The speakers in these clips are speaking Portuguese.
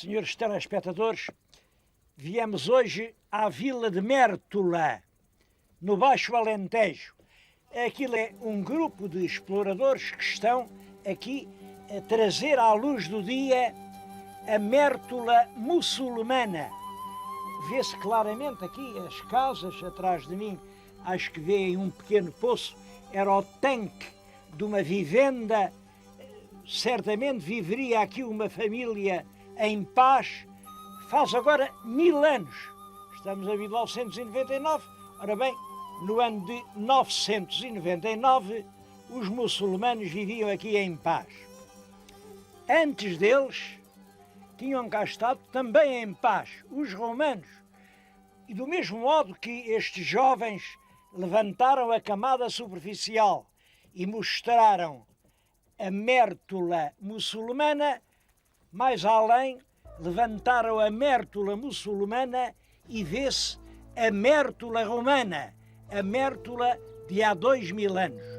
senhores telespectadores, viemos hoje à vila de Mértola, no Baixo Alentejo. Aquilo é um grupo de exploradores que estão aqui a trazer à luz do dia a Mértola muçulmana. Vê-se claramente aqui as casas atrás de mim, acho que vêem um pequeno poço, era o tanque de uma vivenda. Certamente viveria aqui uma família em paz. Faz agora 1000 anos. Estamos em 1999. Ora bem, no ano de 999, os muçulmanos viviam aqui em paz. Antes deles, tinham cá estado também em paz os romanos. E do mesmo modo que estes jovens levantaram a camada superficial e mostraram a Mértola muçulmana, mais além levantaram a Mértola muçulmana e vê-se a Mértola romana, a Mértola de há 2000 anos.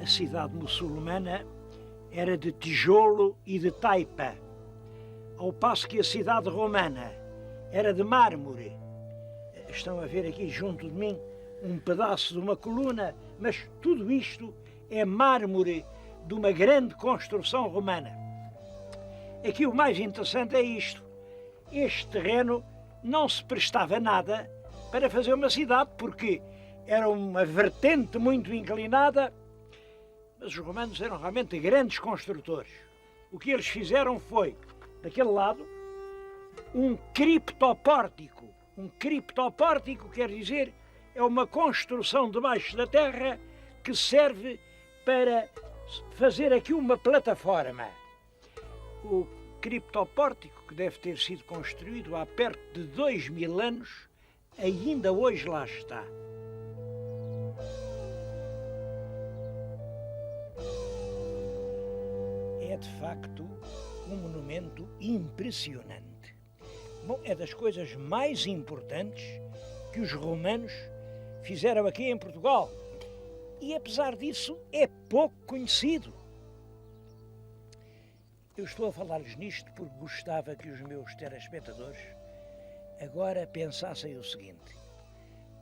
A cidade muçulmana era de tijolo e de taipa, ao passo que a cidade romana era de mármore. Estão a ver aqui junto de mim um pedaço de uma coluna, mas tudo isto é mármore de uma grande construção romana. Aqui o mais interessante é isto. Este terreno não se prestava nada para fazer uma cidade, porque era uma vertente muito inclinada, mas os romanos eram realmente grandes construtores. O que eles fizeram foi, daquele lado, um criptopórtico. Um criptopórtico quer dizer é uma construção debaixo da terra que serve para fazer aqui uma plataforma. O criptopórtico, que deve ter sido construído há perto de 2000 anos, ainda hoje lá está. É de facto um monumento impressionante. Bom, é das coisas mais importantes que os romanos fizeram aqui em Portugal. E apesar disso, é pouco conhecido. Eu estou a falar-lhes nisto porque gostava que os meus telespectadores agora pensassem o seguinte: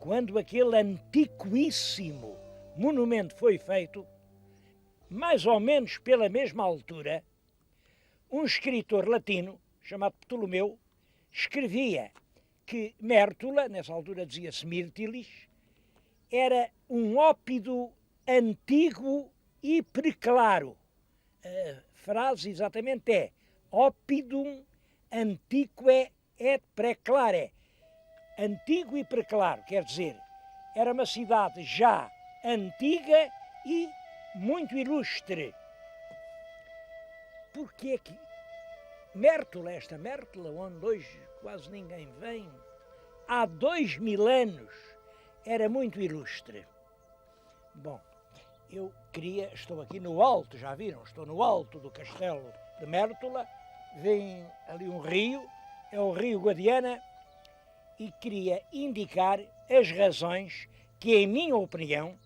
quando aquele antiquíssimo monumento foi feito, mais ou menos pela mesma altura, um escritor latino chamado Ptolomeu escrevia que Mértola, nessa altura dizia-se Myrtilis, era um ópido antigo e preclaro. A frase exatamente é Oppidum antique et preclare. Antigo e preclaro, quer dizer, era uma cidade já antiga e muito ilustre. Porque é que Mértola, esta Mértola, onde hoje quase ninguém vem, há 2000 anos era muito ilustre. Bom, eu queria, estou aqui no alto, já viram, estou no alto do castelo de Mértola, vem ali um rio, é o rio Guadiana, e queria indicar as razões que, em minha opinião,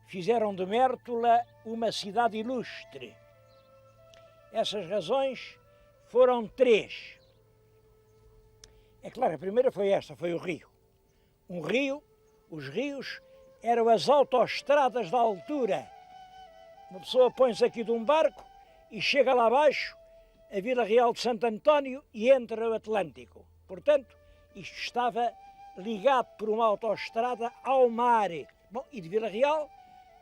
fizeram de Mértola uma cidade ilustre. Essas razões foram 3. É claro, a primeira foi esta, foi o rio. Um rio, os rios eram as autoestradas da altura. Uma pessoa põe-se aqui de um barco e chega lá abaixo, a Vila Real de Santo António, e entra o Atlântico. Portanto, isto estava ligado por uma autoestrada ao mar. Bom, e de Vila Real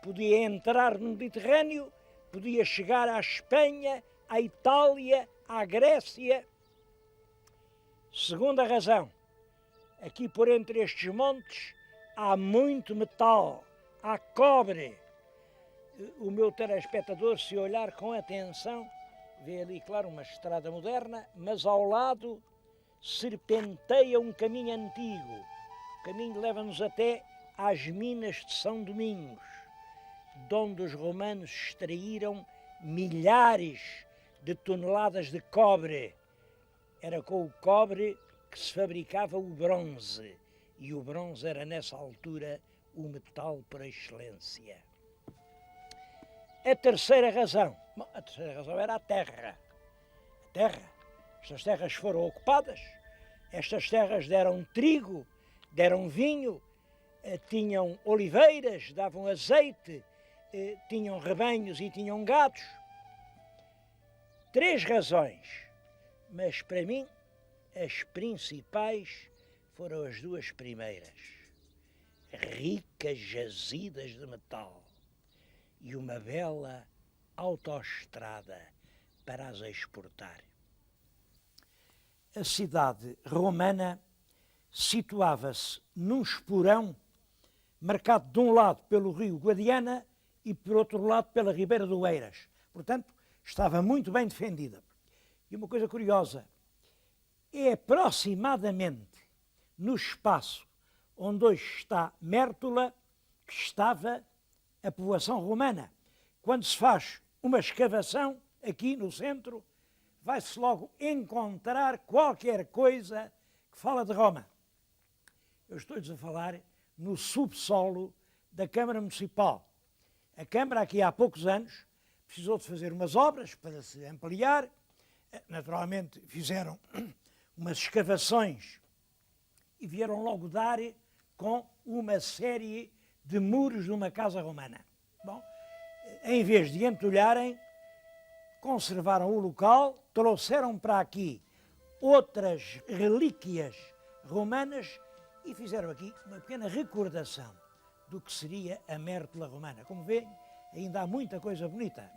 podia entrar no Mediterrâneo, podia chegar à Espanha, à Itália, à Grécia. Segunda razão, aqui por entre estes montes há muito metal, há cobre. O meu telespectador, se olhar com atenção, vê ali, claro, uma estrada moderna, mas ao lado serpenteia um caminho antigo. O caminho leva-nos até às minas de São Domingos, de onde os romanos extraíram milhares de toneladas de cobre. Era com o cobre que se fabricava o bronze, e o bronze era nessa altura o metal por excelência. A terceira razão, bom, a terceira razão era a terra. A terra. Estas terras foram ocupadas, estas terras deram trigo, deram vinho, tinham oliveiras, davam azeite, tinham rebanhos e tinham gados. Três razões, mas para mim as principais foram as duas primeiras. Ricas jazidas de metal e uma bela autoestrada para as exportar. A cidade romana situava-se num esporão marcado de um lado pelo rio Guadiana e por outro lado pela ribeira do Eiras. Portanto, estava muito bem defendida. E uma coisa curiosa, é aproximadamente no espaço onde hoje está Mértola que estava a povoação romana. Quando se faz uma escavação aqui no centro, vai-se logo encontrar qualquer coisa que fala de Roma. Eu estou-lhes a falar no subsolo da Câmara Municipal. A Câmara, aqui há poucos anos, precisou de fazer umas obras para se ampliar. Naturalmente, fizeram umas escavações e vieram logo dar com uma série de muros de uma casa romana. Bom, em vez de entulharem, conservaram o local, trouxeram para aqui outras relíquias romanas e fizeram aqui uma pequena recordação do que seria a Mértola romana. Como veem, ainda há muita coisa bonita,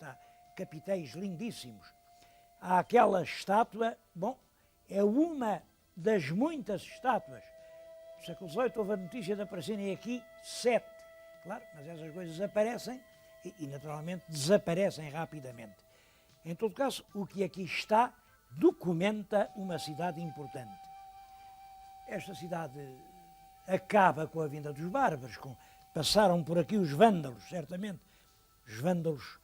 há capitéis lindíssimos. Há aquela estátua, bom, é uma das muitas estátuas. No século XVIII houve a notícia de aparecerem aqui 7. Claro, mas essas coisas aparecem e naturalmente desaparecem rapidamente. Em todo caso, o que aqui está documenta uma cidade importante. Esta cidade acaba com a vinda dos bárbaros, passaram por aqui os vândalos, certamente. Os vândalos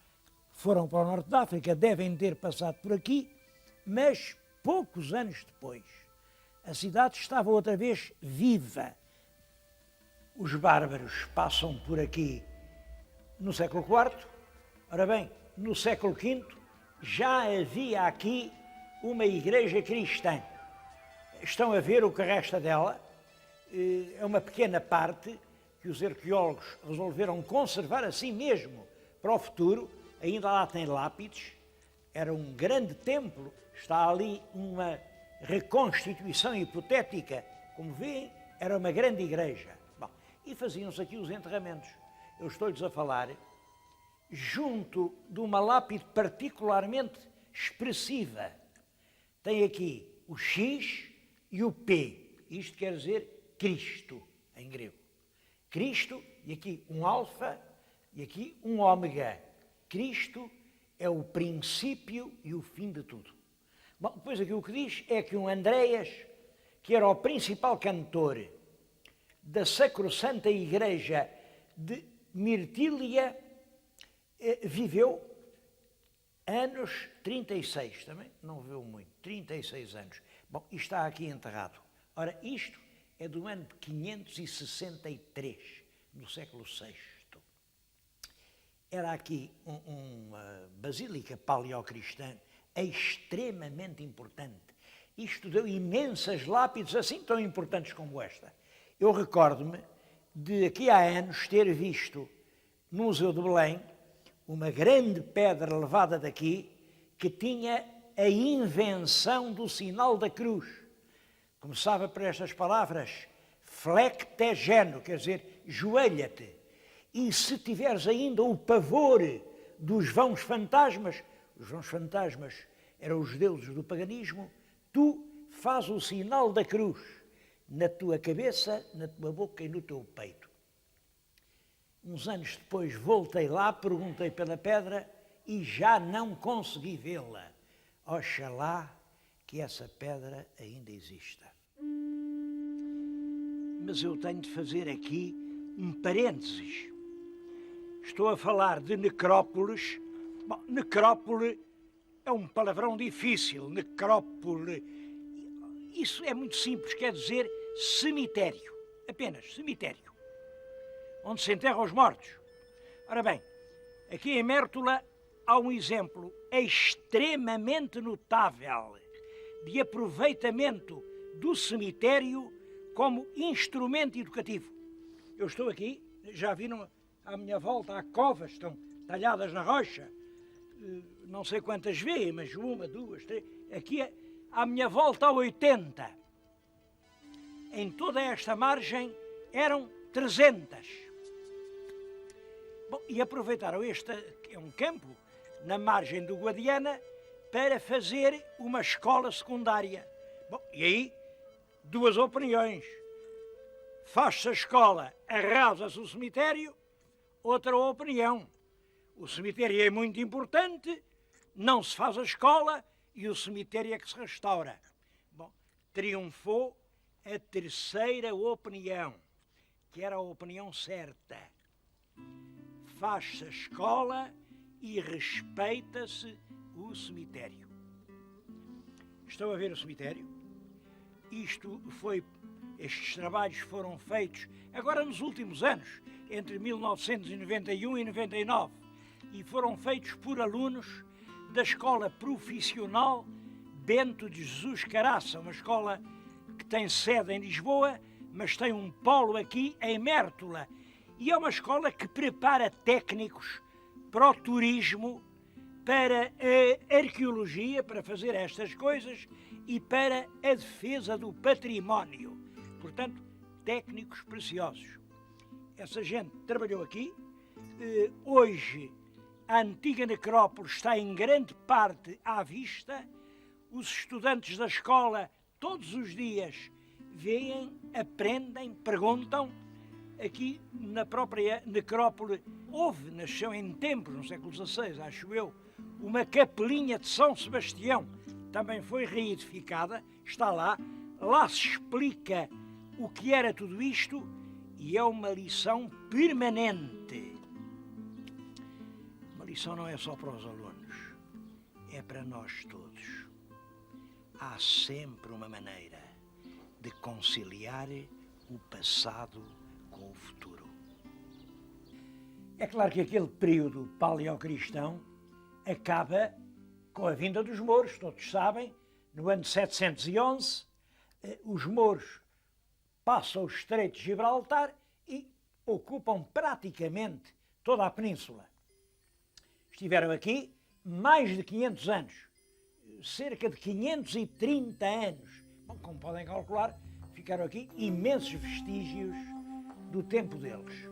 foram para o norte da África, devem ter passado por aqui, mas poucos anos depois, a cidade estava outra vez viva. Os bárbaros passam por aqui no século IV. Ora bem, no século V já havia aqui uma igreja cristã. Estão a ver o que resta dela. É uma pequena parte que os arqueólogos resolveram conservar assim mesmo para o futuro. Ainda lá tem lápides. Era um grande templo. Está ali uma reconstituição hipotética. Como veem, era uma grande igreja. Bom, e faziam-se aqui os enterramentos. Eu estou-lhes a falar junto de uma lápide particularmente expressiva. Tem aqui o X e o P. Isto quer dizer Cristo, em grego. Cristo, e aqui um alfa, e aqui um ômega. Cristo é o princípio e o fim de tudo. Bom, depois aqui o que diz é que um Andréas, que era o principal cantor da Sacrossanta Igreja de Mirtília, viveu anos 36, também não viveu muito, 36 anos. Bom, e está aqui enterrado. Ora, isto é do ano de 563, no século VI. Era aqui uma basílica paleocristã extremamente importante. Isto deu imensas lápides assim tão importantes como esta. Eu recordo-me de aqui há anos ter visto no Museu de Belém uma grande pedra levada daqui que tinha a invenção do sinal da cruz. Começava por estas palavras, flecte geno, quer dizer, joelha-te. E se tiveres ainda o pavor dos vãos fantasmas, os vãos fantasmas eram os deuses do paganismo, tu faz o sinal da cruz na tua cabeça, na tua boca e no teu peito. Uns anos depois voltei lá, perguntei pela pedra e já não consegui vê-la. Oxalá que essa pedra ainda exista. Mas eu tenho de fazer aqui um parênteses. Estou a falar de necrópolis. Bom, necrópole é um palavrão difícil. Necrópole. Isso é muito simples, quer dizer cemitério. Apenas cemitério. Onde se enterram os mortos. Ora bem, Aqui em Mértola há um exemplo extremamente notável de aproveitamento do cemitério como instrumento educativo. Eu estou aqui, já viram à minha volta, há covas, estão talhadas na rocha, não sei quantas veem, mas uma, duas, três, aqui à minha volta há 80. Em toda esta margem eram 300. Bom, e aproveitaram este, que é um campo, na margem do Guadiana, para fazer uma escola secundária. Bom, e aí, duas opiniões. Faz-se a escola, arrasa-se o cemitério, outra opinião. O cemitério é muito importante, não se faz a escola e o cemitério é que se restaura. Bom, triunfou a terceira opinião, que era a opinião certa. Faz-se a escola e respeita-se o cemitério. Estão a ver o cemitério? Estes trabalhos foram feitos agora nos últimos anos, entre 1991 e 99, e foram feitos por alunos da Escola Profissional Bento de Jesus Caraça, uma escola que tem sede em Lisboa, mas tem um polo aqui em Mértola. E é uma escola que prepara técnicos para o turismo, para a arqueologia, para fazer estas coisas, e para a defesa do património. Portanto, técnicos preciosos. Essa gente trabalhou aqui. Hoje, a antiga necrópole está em grande parte à vista. Os estudantes da escola, todos os dias, veem, aprendem, perguntam. Aqui, na própria necrópole, nasceu em tempos, no século XVI, acho eu, uma capelinha de São Sebastião. Também foi reedificada, está lá. Lá se explica o que era tudo isto e é uma lição permanente. Uma lição não é só para os alunos, é para nós todos. Há sempre uma maneira de conciliar o passado com o futuro. É claro que aquele período paleocristão acaba com a vinda dos mouros, todos sabem, no ano 711, os mouros passam o Estreito de Gibraltar e ocupam praticamente toda a península. Estiveram aqui mais de 500 anos, cerca de 530 anos. Bom, como podem calcular, ficaram aqui imensos vestígios do tempo deles.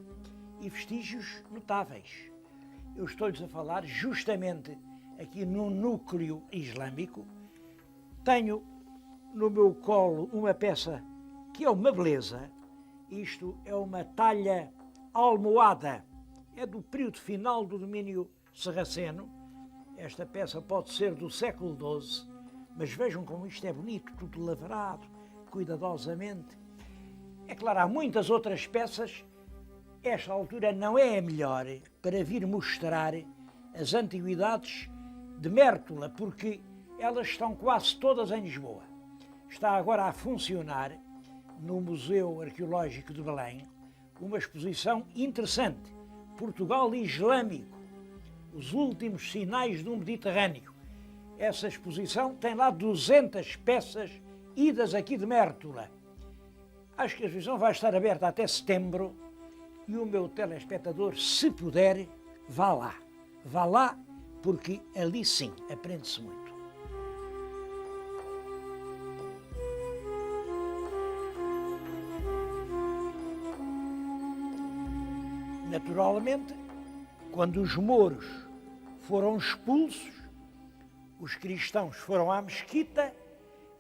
E vestígios notáveis. Eu estou-lhes a falar justamente aqui no núcleo islâmico. Tenho no meu colo uma peça que é uma beleza. Isto é uma talha almohada. É do período final do domínio sarraceno. Esta peça pode ser do século XII, mas vejam como isto é bonito, tudo lavrado, cuidadosamente. É claro, há muitas outras peças. Esta altura não é a melhor para vir mostrar as antiguidades de Mértola, porque elas estão quase todas em Lisboa. Está agora a funcionar no Museu Arqueológico de Belém uma exposição interessante, Portugal Islâmico, os últimos sinais do Mediterrâneo. Essa exposição tem lá 200 peças idas aqui de Mértola. Acho que a exposição vai estar aberta até setembro e o meu telespectador, se puder, vá lá. Vá lá, porque ali sim aprende-se muito. Naturalmente, quando os mouros foram expulsos, os cristãos foram à mesquita,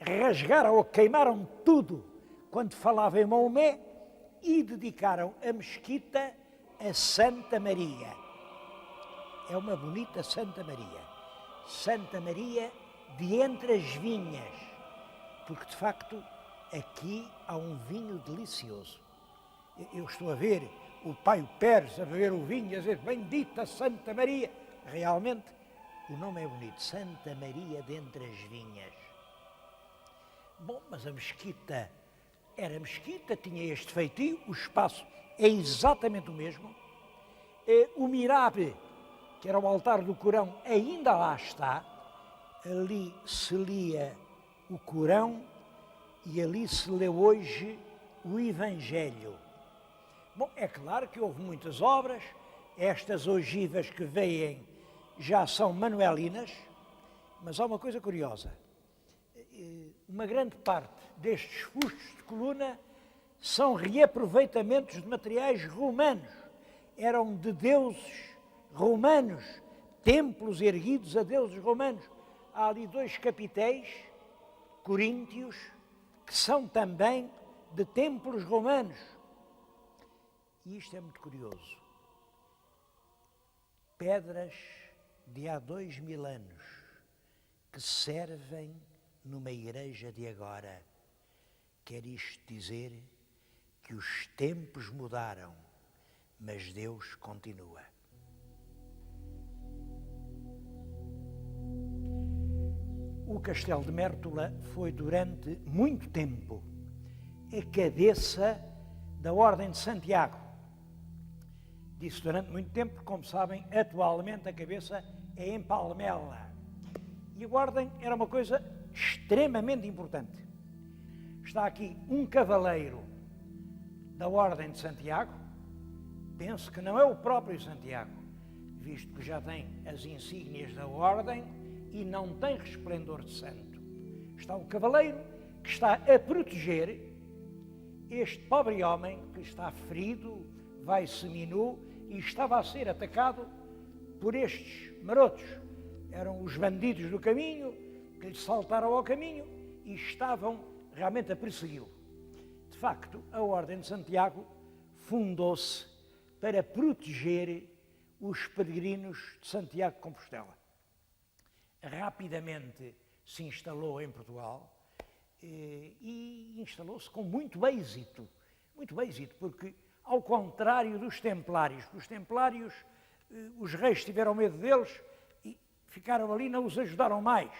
rasgaram ou queimaram tudo quando falava em Maomé e dedicaram a mesquita a Santa Maria. É uma bonita Santa Maria. Santa Maria de entre as vinhas, porque de facto aqui há um vinho delicioso. Eu estou a ver o Pai Pérez a beber o vinho e a dizer bendita Santa Maria. Realmente o nome é bonito, Santa Maria de entre as vinhas. Bom, mas a mesquita era mesquita, tinha este feitio, o espaço é exatamente o mesmo. O mirabe que era o altar do Corão, ainda lá está. Ali se lia o Corão e ali se lê hoje o Evangelho. Bom, é claro que houve muitas obras, estas ogivas que veem já são manuelinas, mas há uma coisa curiosa. Uma grande parte destes fustos de coluna são reaproveitamentos de materiais romanos. Eram de deuses romanos, templos erguidos a deuses romanos. Há ali 2 capitéis coríntios que são também de templos romanos. E isto é muito curioso. Pedras de há 2000 anos que servem numa igreja de agora. Quer isto dizer que os tempos mudaram, mas Deus continua. O Castelo de Mértola foi durante muito tempo a cabeça da Ordem de Santiago. Disse durante muito tempo, como sabem, atualmente a cabeça é em Palmela. E a Ordem era uma coisa extremamente importante. Está aqui um cavaleiro da Ordem de Santiago, penso que não é o próprio Santiago, visto que já tem as insígnias da Ordem e não tem resplendor de santo. Está um cavaleiro que está a proteger este pobre homem que está ferido, vai seminu e estava a ser atacado por estes marotos. Eram os bandidos do caminho que lhe saltaram ao caminho e estavam realmente a persegui-lo. De facto, a Ordem de Santiago fundou-se para proteger os peregrinos de Santiago de Compostela. Rapidamente se instalou em Portugal e instalou-se com muito êxito, porque ao contrário dos templários, os reis tiveram medo deles e ficaram ali, não os ajudaram mais.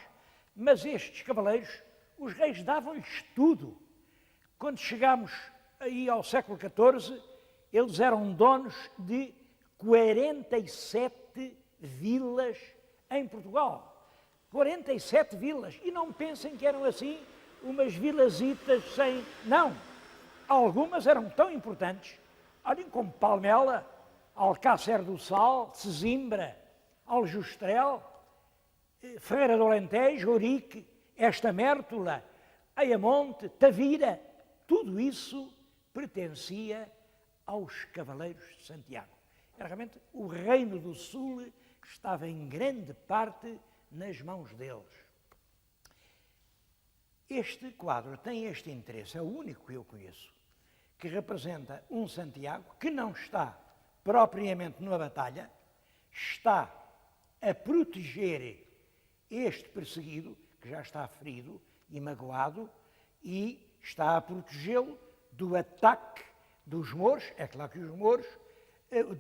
Mas estes cavaleiros, os reis davam-lhes tudo. Quando chegámos aí ao século XIV, eles eram donos de 47 vilas em Portugal. 47 vilas. E não pensem que eram assim umas vilazitas sem... Não. Algumas eram tão importantes, olhem como Palmela, Alcácer do Sal, Sesimbra, Aljustrel, Ferreira do Alentejo, Ourique, esta Mértola, Ayamonte, Tavira, tudo isso pertencia aos Cavaleiros de Santiago. Era realmente o Reino do Sul que estava em grande parte nas mãos deles. Este quadro tem este interesse, é o único que eu conheço, que representa um Santiago que não está propriamente numa batalha, está a proteger este perseguido, que já está ferido e magoado, e está a protegê-lo do ataque dos mouros. É claro que os mouros,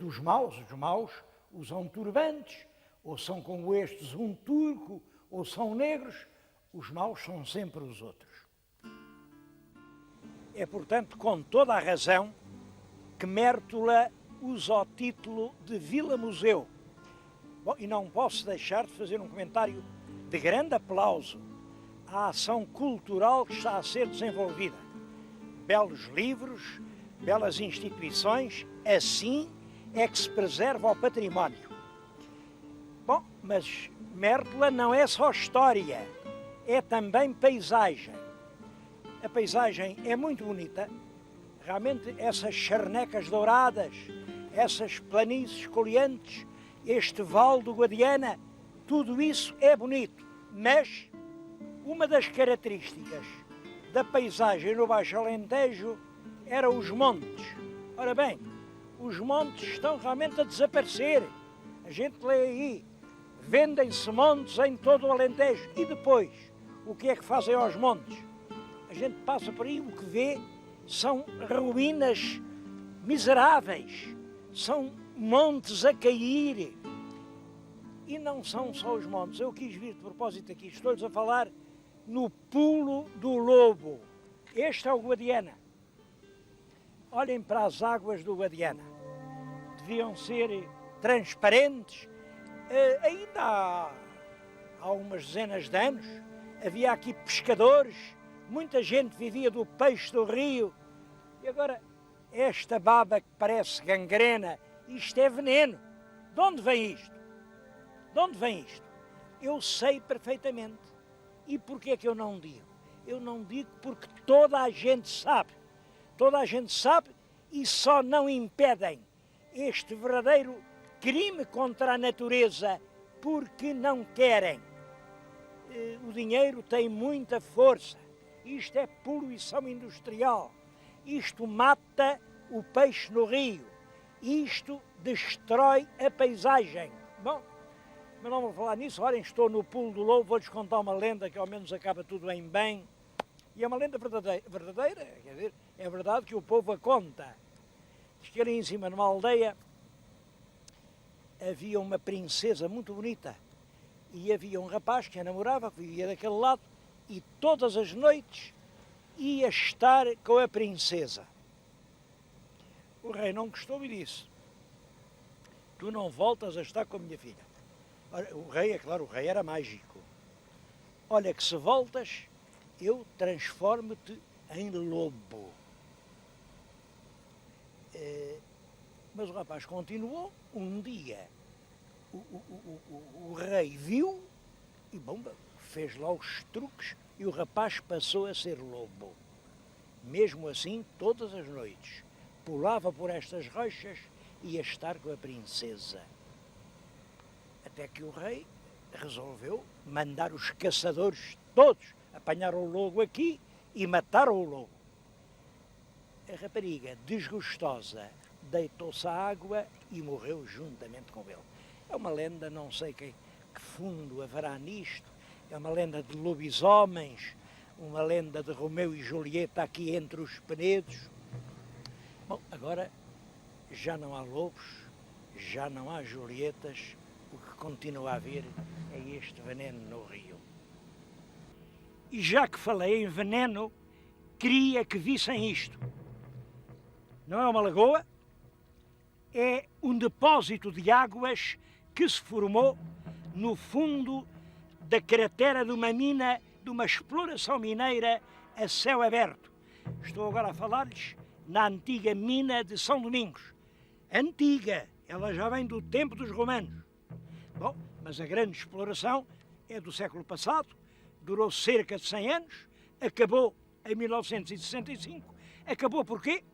os maus usam turbantes, ou são como estes um turco, ou são negros. Os maus são sempre os outros. É, portanto, com toda a razão que Mértola usa o título de Vila-Museu. Bom, e não posso deixar de fazer um comentário de grande aplauso à ação cultural que está a ser desenvolvida. Belos livros, belas instituições, assim é que se preserva o património. Bom, mas Mértola não é só história, é também paisagem. A paisagem é muito bonita, realmente essas charnecas douradas, essas planícies coleantes, este vale do Guadiana, tudo isso é bonito, mas uma das características da paisagem no Baixo Alentejo eram os montes. Ora bem, os montes estão realmente a desaparecer. A gente lê aí, vendem-se montes em todo o Alentejo. E depois, o que é que fazem aos montes? A gente passa por aí, o que vê são ruínas miseráveis, são montes a cair. E não são só os montes. Eu quis vir de propósito aqui, estou-lhes a falar no Pulo do Lobo. Este é o Guadiana. Olhem para as águas do Guadiana. Deviam ser transparentes, Ainda há umas dezenas de anos havia aqui pescadores, muita gente vivia do peixe do rio. E agora, esta baba que parece gangrena, isto é veneno. De onde vem isto? De onde vem isto? Eu sei perfeitamente. E porquê é que eu não digo? Eu não digo porque toda a gente sabe. Toda a gente sabe e só não impedem este verdadeiro crime contra a natureza porque não querem. O dinheiro tem muita força. Isto é poluição industrial. Isto mata o peixe no rio. Isto destrói a paisagem. Bom, mas não vou falar nisso. Olhem, estou no pulo do lobo, vou-lhes contar uma lenda que ao menos acaba tudo em bem. E é uma lenda verdadeira, quer dizer, é verdade que o povo a conta. Diz que ali em cima, numa aldeia, havia uma princesa muito bonita. E havia um rapaz que a namorava, que vivia daquele lado, e todas as noites ia estar com a princesa. O rei não gostou e disse: tu não voltas a estar com a minha filha. O rei, é claro, o rei era mágico. Olha que se voltas, eu transformo-te em lobo. Mas o rapaz continuou. Um dia o rei viu e bom, fez lá os truques e o rapaz passou a ser lobo. Mesmo assim, todas as noites, pulava por estas rochas e ia estar com a princesa. Até que o rei resolveu mandar os caçadores todos apanhar o lobo aqui e matar o lobo. A rapariga, desgostosa, deitou-se à água e morreu juntamente com ele. É uma lenda, não sei que fundo haverá nisto, é uma lenda de lobisomens, uma lenda de Romeu e Julieta aqui entre os penedos. Bom, agora já não há lobos, já não há Julietas, o que continua a haver é este veneno no rio. E já que falei em veneno, queria que vissem isto. Não é uma lagoa, é um depósito de águas que se formou no fundo da cratera de uma mina, de uma exploração mineira a céu aberto. Estou agora a falar-lhes na antiga mina de São Domingos. Antiga, ela já vem do tempo dos romanos. Bom, mas a grande exploração é do século passado, durou cerca de 100 anos, acabou em 1965. Acabou porquê?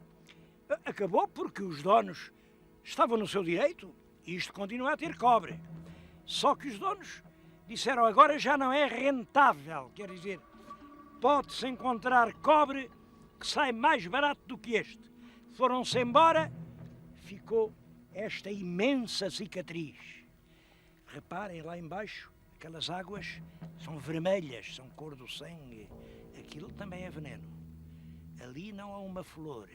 Acabou porque os donos estavam no seu direito e isto continua a ter cobre. Só que os donos disseram agora já não é rentável, quer dizer, pode-se encontrar cobre que sai mais barato do que este. Foram-se embora, ficou esta imensa cicatriz. Reparem lá embaixo, aquelas águas são vermelhas, são cor do sangue. Aquilo também é veneno. Ali não há uma flor,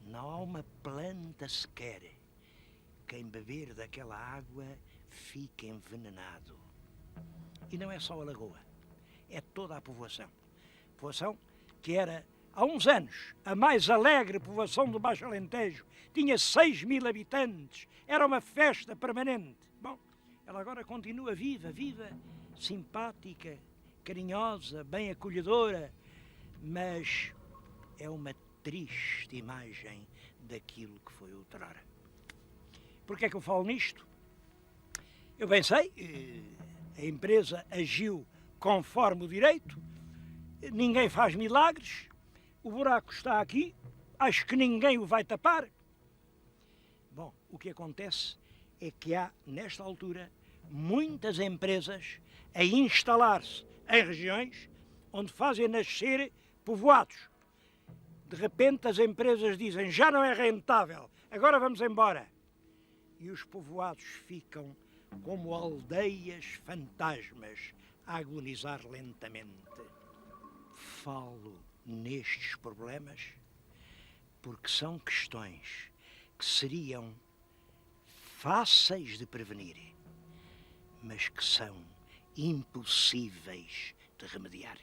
não há uma planta sequer. Quem beber daquela água fica envenenado. E não é só a lagoa, é toda a povoação. Povoação que era, há uns anos, a mais alegre povoação do Baixo Alentejo. Tinha 6.000 habitantes, era uma festa permanente. Bom, ela agora continua viva, simpática, carinhosa, bem acolhedora, mas é uma triste imagem daquilo que foi outrora. Porquê é que eu falo nisto? Eu bem sei, a empresa agiu conforme o direito, ninguém faz milagres, o buraco está aqui, acho que ninguém o vai tapar. Bom, o que acontece é que há, nesta altura, muitas empresas a instalar-se em regiões onde fazem nascer povoados. De repente as empresas dizem, já não é rentável, agora vamos embora. E os povoados ficam como aldeias fantasmas a agonizar lentamente. Falo nestes problemas porque são questões que seriam fáceis de prevenir, mas que são impossíveis de remediar.